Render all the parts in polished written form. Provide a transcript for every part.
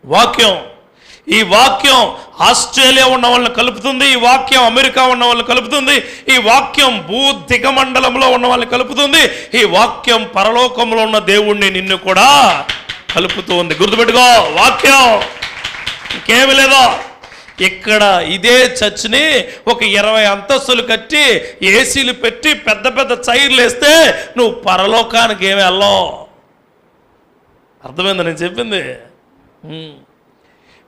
వాక్యం. ఈ వాక్యం ఆస్ట్రేలియా ఉన్న వాళ్ళని కలుపుతుంది, ఈ వాక్యం అమెరికా ఉన్న వాళ్ళని కలుపుతుంది, ఈ వాక్యం భూదిగ మండలంలో ఉన్న వాళ్ళని కలుపుతుంది, ఈ వాక్యం పరలోకంలో ఉన్న దేవుణ్ణి నిన్ను కూడా కలుపుతుంది. గుర్తుపెట్టుకో, వాక్యం ఇంకేమి లేదో. ఇక్కడ ఇదే చర్చ్ని ఒక 20 అంతస్తులు కట్టి ఏసీలు పెట్టి పెద్ద పెద్ద చైర్లు వేస్తే నువ్వు పరలోకానికి ఏమి వెళ్ళవు. అర్థమైందా నేను చెప్పింది?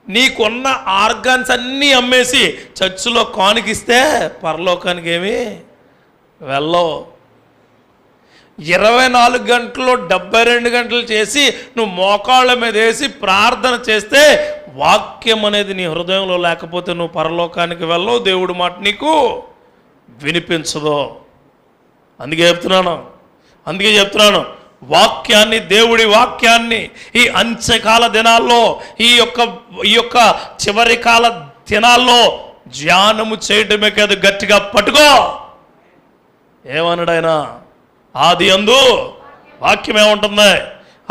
నీకున్న ఆర్గాన్స్ అన్నీ అమ్మేసి చర్చిలో కానుకిస్తే పరలోకానికి ఏమి వెళ్ళవు. 24 గంటలు 72 గంటలు చేసి నువ్వు మోకాళ్ళ మీద వేసి ప్రార్థన చేస్తే వాక్యం అనేది నీ హృదయంలో లేకపోతే నువ్వు పరలోకానికి వెళ్ళవు, దేవుడి మాట నీకు వినిపించదు. అందుకే చెప్తున్నాను వాక్యాన్ని, దేవుడి వాక్యాన్ని ఈ అంత్యకాల దినాల్లో, ఈ యొక్క చివరి కాల దినాల్లో ధ్యానము చేయటమే కాదు, గట్టిగా పట్టుకో. ఏమన్నాడు ఆయన? ఆది యందు వాక్యం ఏముంటుంది?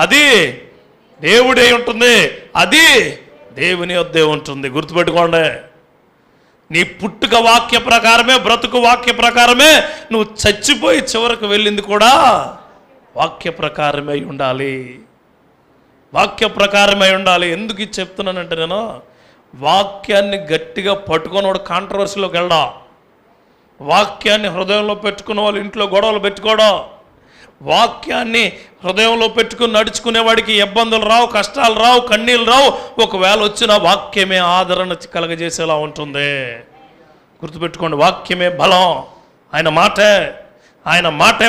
అది దేవుడే ఉంటుంది, అది దేవుని వద్దే ఉంటుంది. గుర్తుపెట్టుకోండి, నీ పుట్టుక వాక్య ప్రకారమే, బ్రతుకు వాక్య ప్రకారమే, నువ్వు చచ్చిపోయి చివరకు వెళ్ళింది కూడా వాక్య ప్రకారమే ఉండాలి. వాక్య ప్రకారమే ఉండాలి. ఎందుకు ఇది చెప్తున్నానంటే, నేను వాక్యాన్ని గట్టిగా పట్టుకున్నవాడు కాంట్రవర్సీలోకి వెళ్ళడా, వాక్యాన్ని హృదయంలో పెట్టుకున్న వాళ్ళు ఇంట్లో గొడవలు పెట్టుకోవడం, వాక్యాన్ని హృదయంలో పెట్టుకుని నడుచుకునేవాడికి ఇబ్బందులు రావు, కష్టాలు రావు, కన్నీళ్ళు రావు. ఒకవేళ వచ్చిన వాక్యమే ఆదరణ కలగజేసేలా ఉంటుంది. గుర్తుపెట్టుకోండి, వాక్యమే బలం. ఆయన మాటే